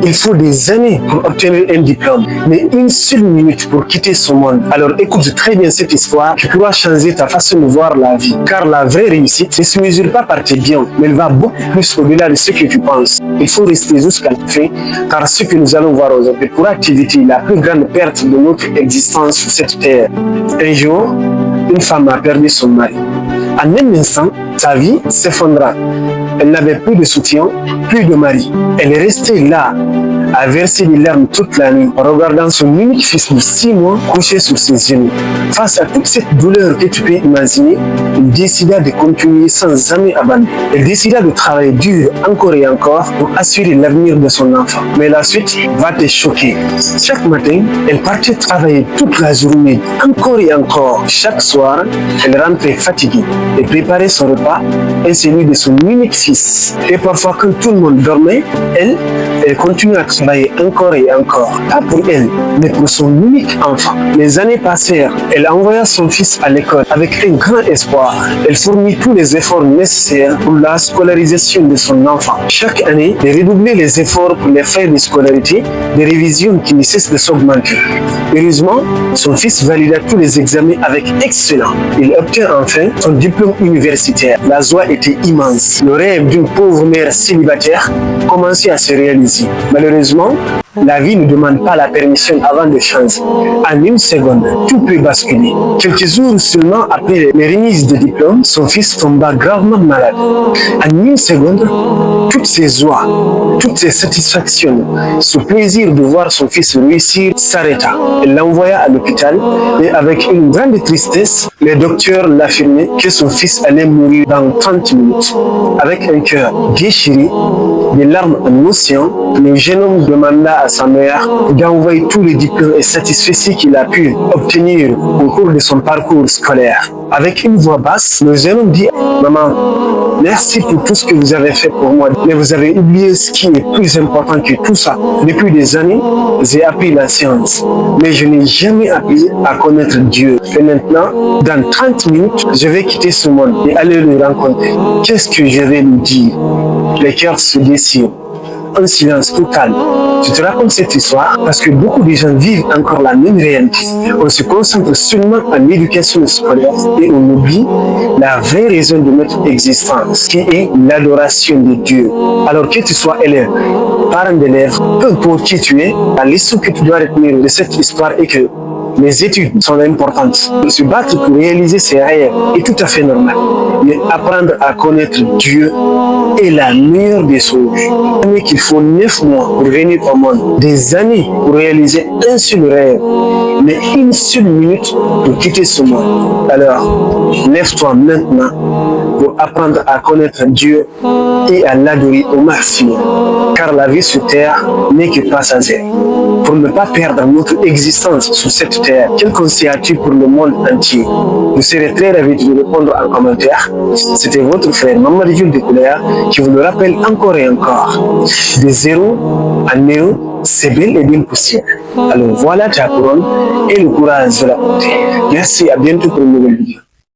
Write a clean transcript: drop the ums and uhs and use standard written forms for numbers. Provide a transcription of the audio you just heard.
Il faut des années pour obtenir un diplôme, mais une seule minute pour quitter ce monde. Alors écoute très bien cette histoire, tu pourras changer ta façon de voir la vie. Car la vraie réussite ne se mesure pas par tes biens, mais elle va beaucoup plus au-delà de ce que tu penses. Il faut rester jusqu'à la fin, car ce que nous allons voir aujourd'hui pourra t'éviter la plus grande perte de notre existence sur cette terre. Un jour, une femme a perdu son mari. En un instant, sa vie s'effondra. Elle n'avait plus de soutien, plus de mari. Elle est restée là, à verser des larmes toute la nuit, en regardant son unique fils de 6 mois couché sur ses genoux. Face à toute cette douleur que tu peux imaginer, elle décida de continuer sans jamais abandonner. Elle décida de travailler dur encore et encore pour assurer l'avenir de son enfant. Mais la suite va te choquer. Chaque matin, elle partait travailler toute la journée, encore et encore. Chaque soir, elle rentrait fatiguée et préparait son repas et celui de son unique fils. Et parfois, quand tout le monde dormait, elle continue à travailler encore et encore. Pas pour elle, mais pour son unique enfant. Les années passèrent. Elle envoya son fils à l'école avec un grand espoir. Elle fournit tous les efforts nécessaires pour la scolarisation de son enfant. Chaque année, elle redoublait les efforts pour les frais de scolarité, des révisions qui ne cessent de s'augmenter. Heureusement, son fils valida tous les examens avec excellence. Il obtient enfin son diplôme universitaire. La joie était immense. Le rêve d'une pauvre mère célibataire commençait à se réaliser. Malheureusement, la vie ne demande pas la permission avant de changer. En une seconde, tout peut basculer. Quelques jours seulement après les remises de diplôme, son fils tomba gravement malade. En une seconde, toutes ses joies, toutes ses satisfactions, ce plaisir de voir son fils réussir s'arrêta. Elle l'envoya à l'hôpital et avec une grande tristesse, les docteurs l'affirmaient que son fils allait mourir dans 30 minutes. Avec un cœur déchiré, des larmes en océan, le jeune homme demanda à sa mère d'envoyer tous les diplômes et satisfaits qu'il a pu obtenir au cours de son parcours scolaire. Avec une voix basse, le jeune homme dit « Maman, merci pour tout ce que vous avez fait pour moi, mais vous avez oublié ce qui est plus important que tout ça. Depuis des années, j'ai appris la science, mais je n'ai jamais appris à connaître Dieu. Et maintenant, dans 30 minutes, je vais quitter ce monde et aller le rencontrer. Qu'est-ce que je vais lui dire ?» Les cœurs se déchirent. Un silence total. Je te raconte cette histoire parce que beaucoup de gens vivent encore la même réalité. On se concentre seulement en l'éducation scolaire et on oublie la vraie raison de notre existence, qui est l'adoration de Dieu. Alors que tu sois élève, parent d'élève, peu importe qui tu es, la leçon que tu dois retenir de cette histoire est que les études sont importantes. Se battre pour réaliser ses rêves est tout à fait normal. Mais apprendre à connaître Dieu est la meilleure des choses. Qu'il faut 9 mois pour venir au monde, des années pour réaliser un seul rêve, mais une seule minute pour quitter ce monde. Alors, lève-toi maintenant pour apprendre à connaître Dieu et à l'adorer au maximum. Car la vie sur terre n'est que passagère. Pour ne pas perdre notre existence sur cette terre, quel conseil as-tu pour le monde entier? Vous serez très ravis de répondre en commentaire. C'était votre frère Mamadou Jules de Couleur qui vous le rappelle encore et encore. De zéro à néo, c'est bel et bien possible. Alors voilà ta couronne et le courage de la porter. Merci, à bientôt pour une nouvelle vidéo.